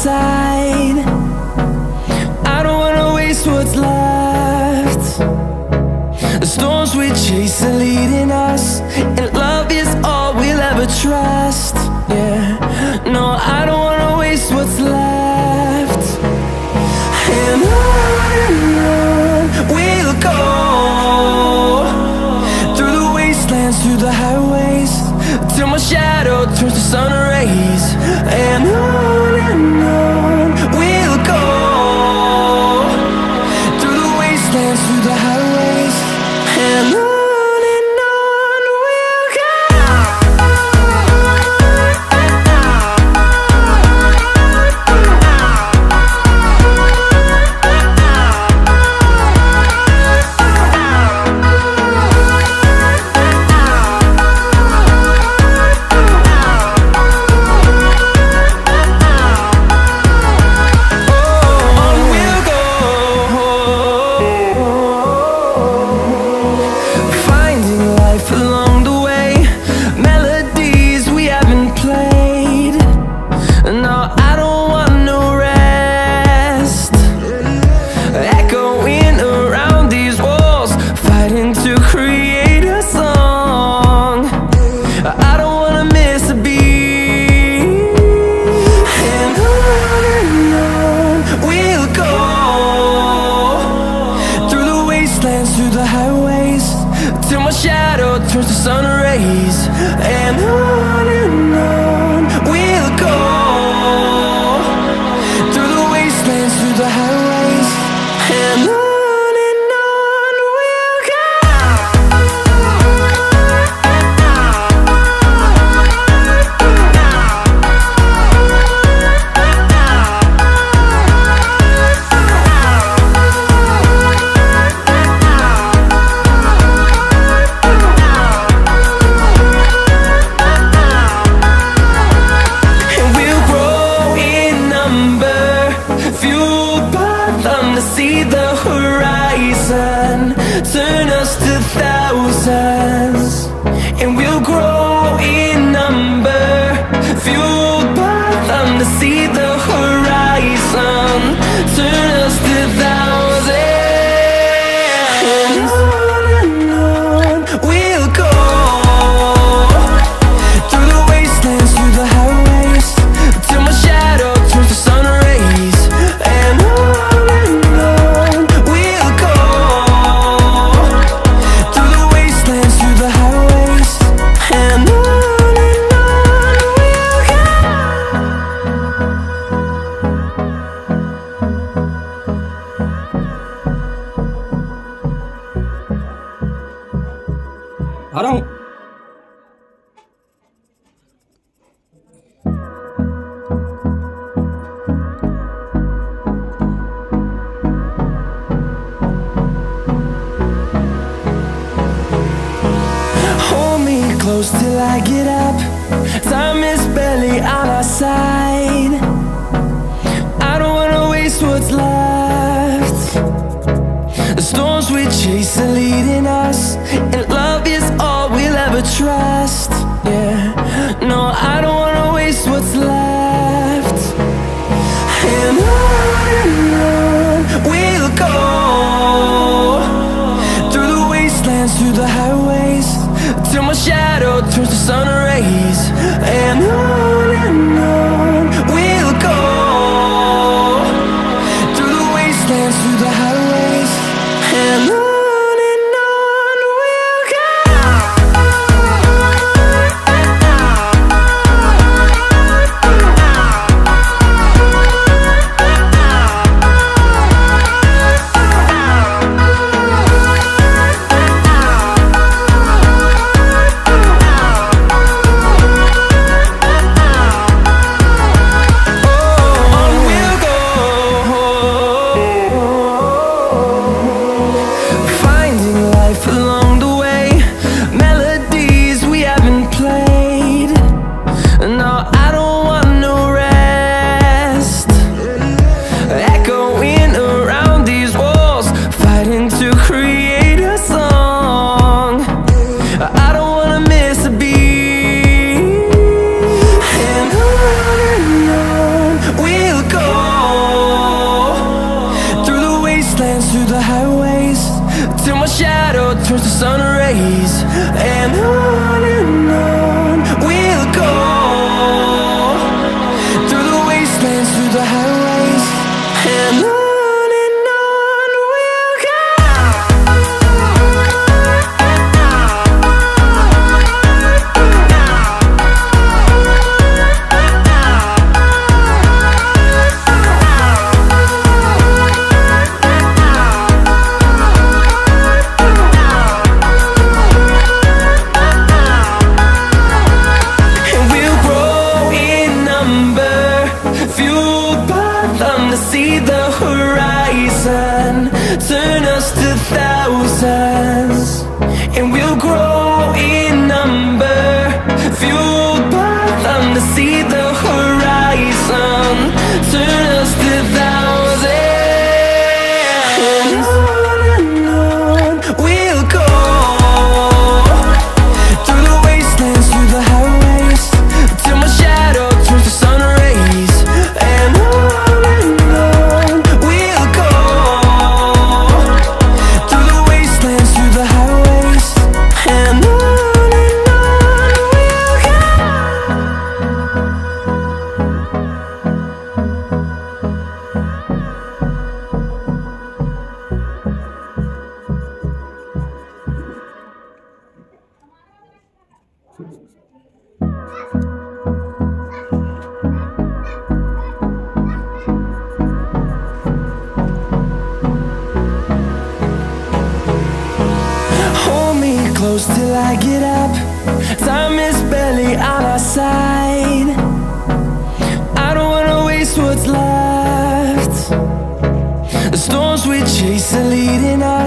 side. I don't wanna waste what's left. The storms we chase are leading us, and love is all we'll ever trust. Yeah, no, I don't wanna waste what's left. And on we'll go, through the wastelands, through the highways, till my shadow turns to sun rays. And on we'll go, through the wastelands, through the highways, and on. Through the highways, till my shadow turns to sun rays. And on we'll go, through the wastelands, through the highways, and on we'll go. See the horizon turn us to thousands, and we'll grow in number, fueled by them. To see the horizon turn us to thousands, and on we'll go, through the wastelands, through the highways, till my shadow turns to sun rays. And I don't. Hold me close till I get up. Time is barely on our side. I don't wanna waste what's left. The storms we chase are leading us, and love is all we'll ever trust. Yeah, no, I don't wanna waste what's left. And on we'll go, through the wastelands, through the highways, till my shadow turns to sun rays. And on we'll go, through the wastelands, through the highways, and on. till my shadow turns to sun rays. And on we'll go, through the wastelands, through the highways, and on we'll go. And we'll grow in number, fueled by them to see the horizon, turn us to thousands. And we'll grow in number, fueled by them to see the horizon, turn us to thousands. And on we'll go, through the wastelands, through the highways, till my shadow turns to sun rays. And on we'll go, through the wastelands, through the highways, and on we'll go. Hold me close till I get up. Time is barely on our side. I don't wanna waste what's left. The storms we chase are leading us.